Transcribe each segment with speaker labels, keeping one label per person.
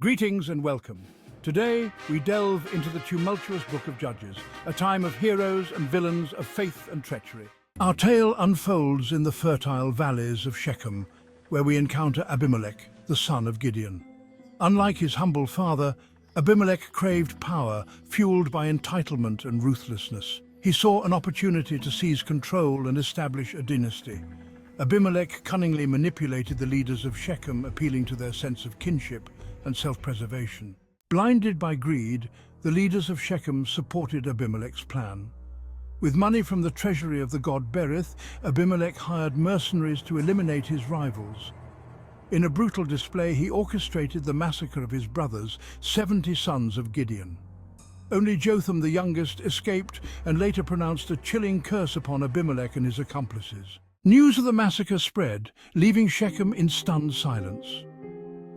Speaker 1: Greetings and welcome. Today, we delve into the tumultuous Book of Judges, a time of heroes and villains, of faith and treachery. Our tale unfolds in the fertile valleys of Shechem, where we encounter Abimelech, the son of Gideon. Unlike his humble father, Abimelech craved power, fueled by entitlement and ruthlessness. He saw an opportunity to seize control and establish a dynasty. Abimelech cunningly manipulated the leaders of Shechem, appealing to their sense of kinship and self-preservation. Blinded by greed, the leaders of Shechem supported Abimelech's plan. With money from the treasury of the god Berith, Abimelech hired mercenaries to eliminate his rivals. In a brutal display, he orchestrated the massacre of his brothers, 70 sons of Gideon. Only Jotham, the youngest, escaped and later pronounced a chilling curse upon Abimelech and his accomplices. News of the massacre spread, leaving Shechem in stunned silence.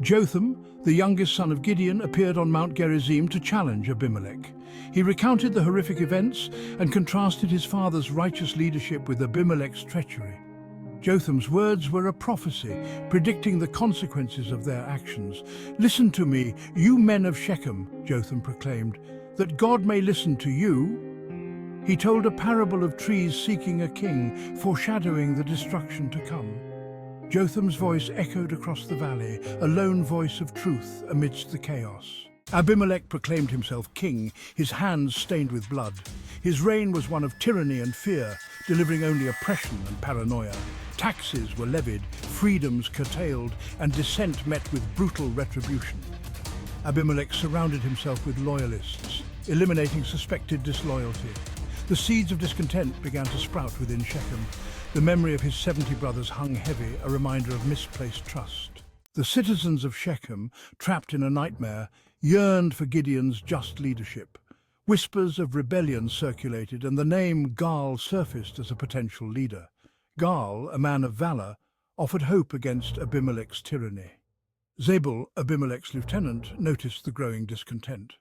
Speaker 1: Jotham, the youngest son of Gideon, appeared on Mount Gerizim to challenge Abimelech. He recounted the horrific events and contrasted his father's righteous leadership with Abimelech's treachery. Jotham's words were a prophecy, predicting the consequences of their actions. "Listen to me, you men of Shechem," Jotham proclaimed, "that God may listen to you." He told a parable of trees seeking a king, foreshadowing the destruction to come. Jotham's voice echoed across the valley, a lone voice of truth amidst the chaos. Abimelech proclaimed himself king, his hands stained with blood. His reign was one of tyranny and fear, delivering only oppression and paranoia. Taxes were levied, freedoms curtailed, and dissent met with brutal retribution. Abimelech surrounded himself with loyalists, eliminating suspected disloyalty. The seeds of discontent began to sprout within Shechem. The memory of his 70 brothers hung heavy, a reminder of misplaced trust. The citizens of Shechem, trapped in a nightmare, yearned for Gideon's just leadership. Whispers of rebellion circulated, and the name Gaal surfaced as a potential leader. Gaal, a man of valor, offered hope against Abimelech's tyranny. Zebul, Abimelech's lieutenant, noticed the growing discontent.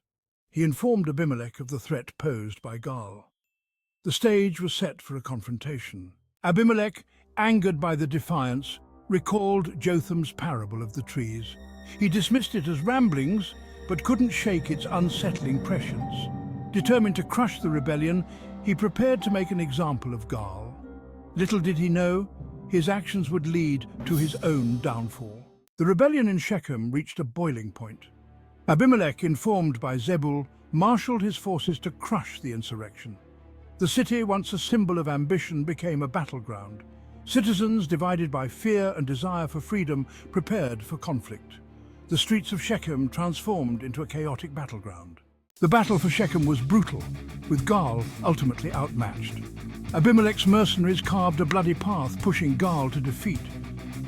Speaker 1: He informed Abimelech of the threat posed by Gaal. The stage was set for a confrontation. Abimelech, angered by the defiance, recalled Jotham's parable of the trees. He dismissed it as ramblings, but couldn't shake its unsettling prescience. Determined to crush the rebellion, he prepared to make an example of Gaal. Little did he know, his actions would lead to his own downfall. The rebellion in Shechem reached a boiling point. Abimelech, informed by Zebul, marshaled his forces to crush the insurrection. The city, once a symbol of ambition, became a battleground. Citizens, divided by fear and desire for freedom, prepared for conflict. The streets of Shechem transformed into a chaotic battleground. The battle for Shechem was brutal, with Gaal ultimately outmatched. Abimelech's mercenaries carved a bloody path, pushing Gaal to defeat.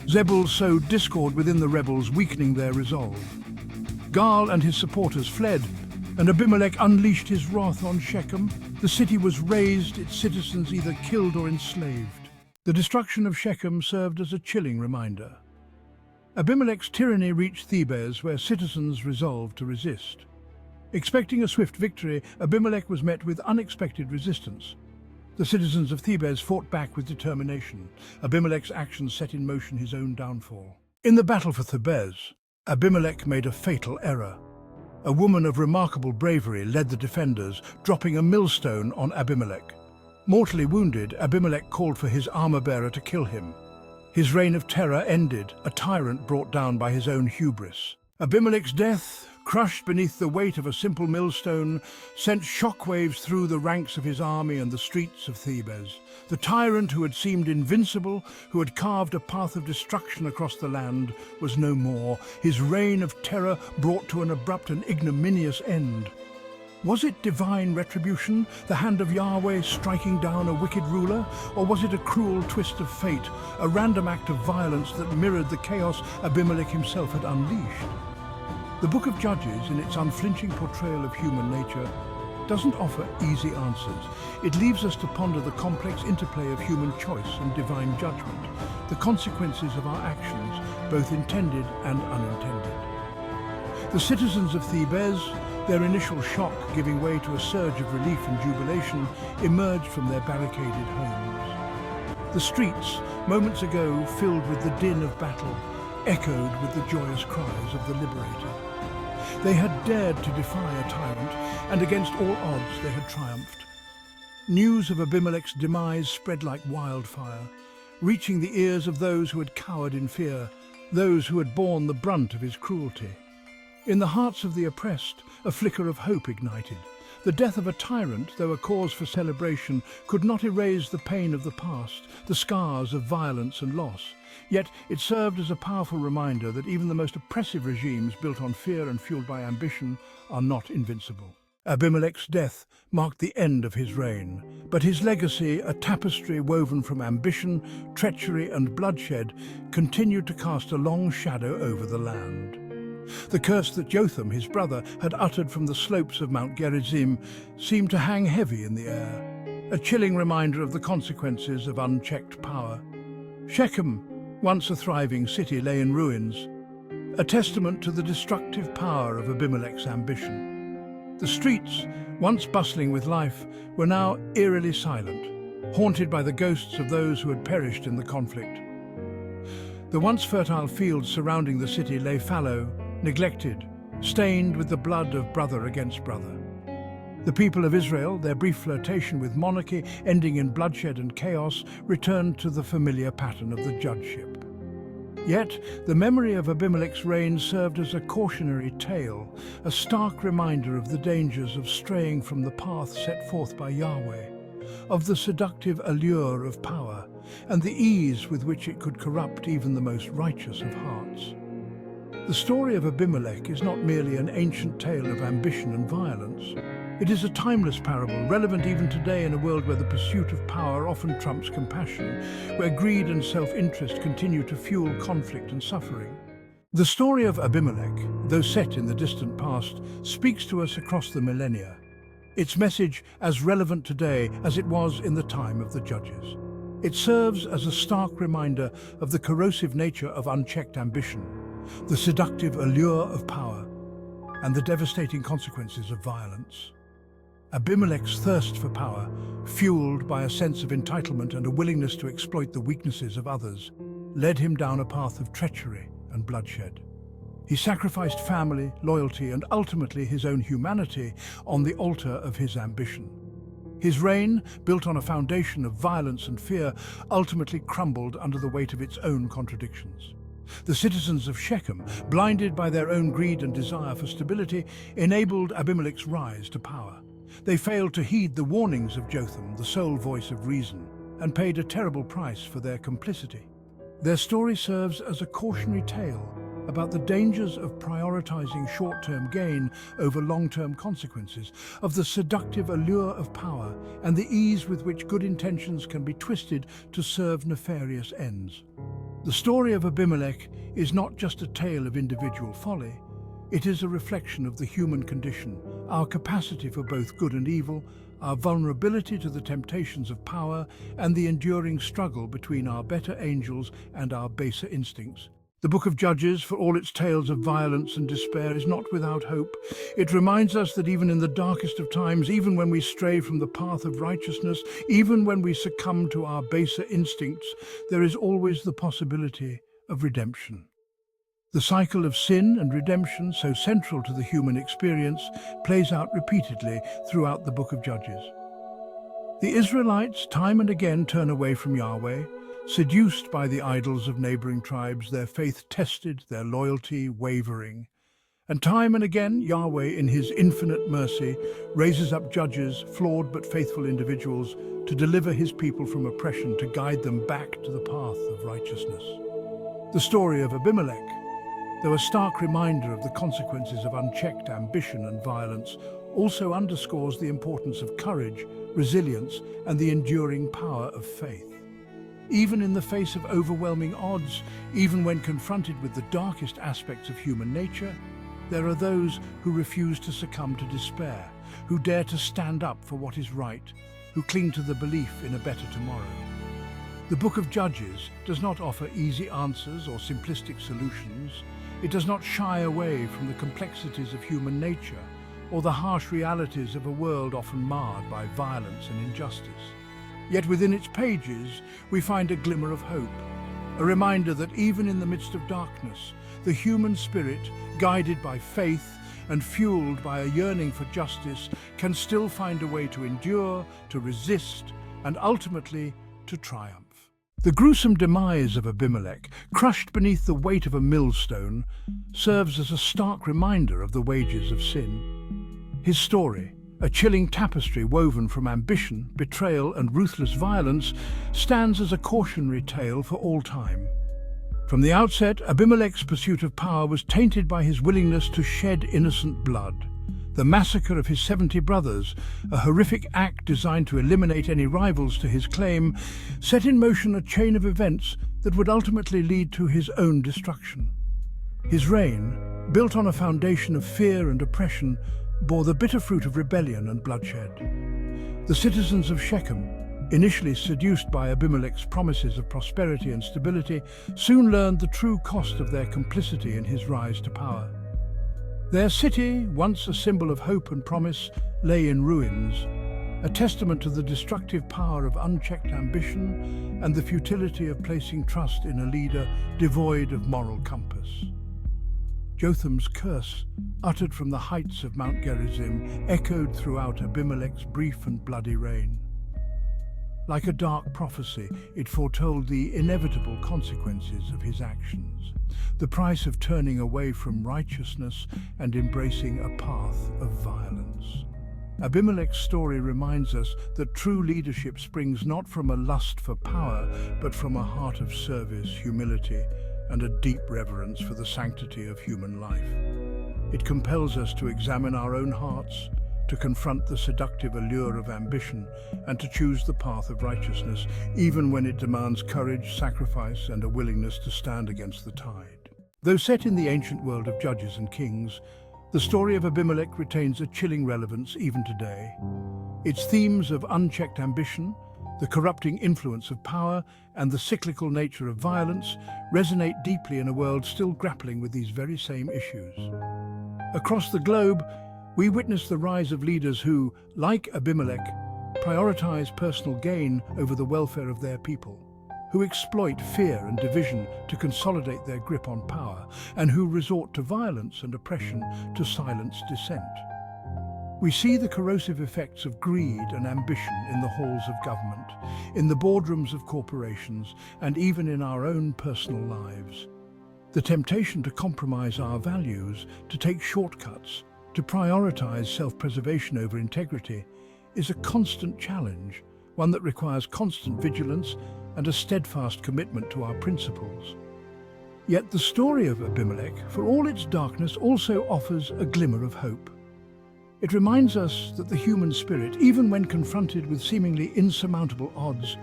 Speaker 1: Zebul sowed discord within the rebels, weakening their resolve. Gaal and his supporters fled, and Abimelech unleashed his wrath on Shechem. The city was razed, its citizens either killed or enslaved. The destruction of Shechem served as a chilling reminder. Abimelech's tyranny reached Thebes, where citizens resolved to resist. Expecting a swift victory, Abimelech was met with unexpected resistance. The citizens of Thebes fought back with determination. Abimelech's actions set in motion his own downfall. In the battle for Thebes, Abimelech made a fatal error. A woman of remarkable bravery led the defenders, dropping a millstone on Abimelech. Mortally wounded, Abimelech called for his armor-bearer to kill him. His reign of terror ended, a tyrant brought down by his own hubris. Abimelech's death, crushed beneath the weight of a simple millstone, sent shockwaves through the ranks of his army and the streets of Thebes. The tyrant who had seemed invincible, who had carved a path of destruction across the land, was no more. His reign of terror brought to an abrupt and ignominious end. Was it divine retribution, the hand of Yahweh striking down a wicked ruler? Or was it a cruel twist of fate, a random act of violence that mirrored the chaos Abimelech himself had unleashed? The Book of Judges, in its unflinching portrayal of human nature, doesn't offer easy answers. It leaves us to ponder the complex interplay of human choice and divine judgment, the consequences of our actions, both intended and unintended. The citizens of Thebes, their initial shock giving way to a surge of relief and jubilation, emerged from their barricaded homes. The streets, moments ago filled with the din of battle, echoed with the joyous cries of the liberated. They had dared to defy a tyrant, and against all odds they had triumphed. News of Abimelech's demise spread like wildfire, reaching the ears of those who had cowered in fear, those who had borne the brunt of his cruelty. In the hearts of the oppressed, a flicker of hope ignited. The death of a tyrant, though a cause for celebration, could not erase the pain of the past, the scars of violence and loss. Yet it served as a powerful reminder that even the most oppressive regimes built on fear and fueled by ambition are not invincible. Abimelech's death marked the end of his reign, but his legacy, a tapestry woven from ambition, treachery and bloodshed, continued to cast a long shadow over the land. The curse that Jotham, his brother, had uttered from the slopes of Mount Gerizim seemed to hang heavy in the air, a chilling reminder of the consequences of unchecked power. Shechem, once a thriving city, lay in ruins, a testament to the destructive power of Abimelech's ambition. The streets, once bustling with life, were now eerily silent, haunted by the ghosts of those who had perished in the conflict. The once fertile fields surrounding the city lay fallow, neglected, stained with the blood of brother against brother. The people of Israel, their brief flirtation with monarchy ending in bloodshed and chaos, returned to the familiar pattern of the judgeship. Yet, the memory of Abimelech's reign served as a cautionary tale, a stark reminder of the dangers of straying from the path set forth by Yahweh, of the seductive allure of power, and the ease with which it could corrupt even the most righteous of hearts. The story of Abimelech is not merely an ancient tale of ambition and violence. It is a timeless parable, relevant even today in a world where the pursuit of power often trumps compassion, where greed and self-interest continue to fuel conflict and suffering. The story of Abimelech, though set in the distant past, speaks to us across the millennia, its message as relevant today as it was in the time of the judges. It serves as a stark reminder of the corrosive nature of unchecked ambition, the seductive allure of power, and the devastating consequences of violence. Abimelech's thirst for power, fueled by a sense of entitlement and a willingness to exploit the weaknesses of others, led him down a path of treachery and bloodshed. He sacrificed family, loyalty, and ultimately his own humanity on the altar of his ambition. His reign, built on a foundation of violence and fear, ultimately crumbled under the weight of its own contradictions. The citizens of Shechem, blinded by their own greed and desire for stability, enabled Abimelech's rise to power. They failed to heed the warnings of Jotham, the sole voice of reason, and paid a terrible price for their complicity. Their story serves as a cautionary tale about the dangers of prioritizing short-term gain over long-term consequences, of the seductive allure of power, and the ease with which good intentions can be twisted to serve nefarious ends. The story of Abimelech is not just a tale of individual folly. It is a reflection of the human condition, our capacity for both good and evil, our vulnerability to the temptations of power, and the enduring struggle between our better angels and our baser instincts. The Book of Judges, for all its tales of violence and despair, is not without hope. It reminds us that even in the darkest of times, even when we stray from the path of righteousness, even when we succumb to our baser instincts, there is always the possibility of redemption. The cycle of sin and redemption, so central to the human experience, plays out repeatedly throughout the Book of Judges. The Israelites time and again turn away from Yahweh. Seduced by the idols of neighboring tribes, their faith tested, their loyalty wavering. And time and again, Yahweh, in his infinite mercy, raises up judges, flawed but faithful individuals, to deliver his people from oppression, to guide them back to the path of righteousness. The story of Abimelech, though a stark reminder of the consequences of unchecked ambition and violence, also underscores the importance of courage, resilience, and the enduring power of faith. Even in the face of overwhelming odds, even when confronted with the darkest aspects of human nature, there are those who refuse to succumb to despair, who dare to stand up for what is right, who cling to the belief in a better tomorrow. The Book of Judges does not offer easy answers or simplistic solutions. It does not shy away from the complexities of human nature or the harsh realities of a world often marred by violence and injustice. Yet within its pages, we find a glimmer of hope, a reminder that even in the midst of darkness, the human spirit, guided by faith, and fueled by a yearning for justice, can still find a way to endure, to resist, and ultimately to triumph. The gruesome demise of Abimelech, crushed beneath the weight of a millstone, serves as a stark reminder of the wages of sin. His story, a chilling tapestry woven from ambition, betrayal, and ruthless violence, stands as a cautionary tale for all time. From the outset, Abimelech's pursuit of power was tainted by his willingness to shed innocent blood. The massacre of his 70 brothers, a horrific act designed to eliminate any rivals to his claim, set in motion a chain of events that would ultimately lead to his own destruction. His reign, built on a foundation of fear and oppression, bore the bitter fruit of rebellion and bloodshed. The citizens of Shechem, initially seduced by Abimelech's promises of prosperity and stability, soon learned the true cost of their complicity in his rise to power. Their city, once a symbol of hope and promise, lay in ruins, a testament to the destructive power of unchecked ambition and the futility of placing trust in a leader devoid of moral compass. Jotham's curse, uttered from the heights of Mount Gerizim, echoed throughout Abimelech's brief and bloody reign. Like a dark prophecy, it foretold the inevitable consequences of his actions, the price of turning away from righteousness and embracing a path of violence. Abimelech's story reminds us that true leadership springs not from a lust for power, but from a heart of service, humility, and a deep reverence for the sanctity of human life. It compels us to examine our own hearts, to confront the seductive allure of ambition, and to choose the path of righteousness, even when it demands courage, sacrifice, and a willingness to stand against the tide. Though set in the ancient world of judges and kings, the story of Abimelech retains a chilling relevance even today. Its themes of unchecked ambition, the corrupting influence of power, and the cyclical nature of violence resonate deeply in a world still grappling with these very same issues. Across the globe, we witness the rise of leaders who, like Abimelech, prioritize personal gain over the welfare of their people, who exploit fear and division to consolidate their grip on power, and who resort to violence and oppression to silence dissent. We see the corrosive effects of greed and ambition in the halls of government, in the boardrooms of corporations, and even in our own personal lives. The temptation to compromise our values, to take shortcuts, to prioritize self-preservation over integrity, is a constant challenge, one that requires constant vigilance and a steadfast commitment to our principles. Yet the story of Abimelech, for all its darkness, also offers a glimmer of hope. It reminds us that the human spirit, even when confronted with seemingly insurmountable odds,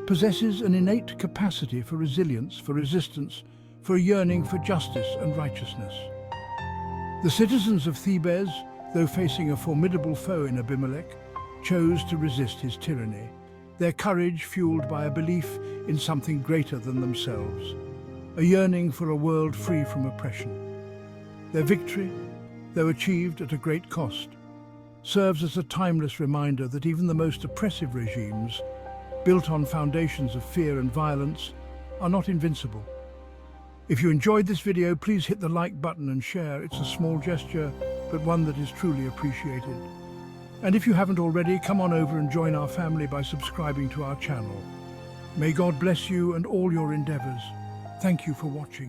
Speaker 1: possesses an innate capacity for resilience, for resistance, for a yearning for justice and righteousness. The citizens of Thebes, though facing a formidable foe in Abimelech, chose to resist his tyranny, their courage fueled by a belief in something greater than themselves, a yearning for a world free from oppression. Their victory, though achieved at a great cost, serves as a timeless reminder that even the most oppressive regimes, built on foundations of fear and violence, are not invincible. If you enjoyed this video, please hit the like button and share. It's a small gesture, but one that is truly appreciated. And if you haven't already, come on over and join our family by subscribing to our channel. May God bless you and all your endeavors. Thank you for watching.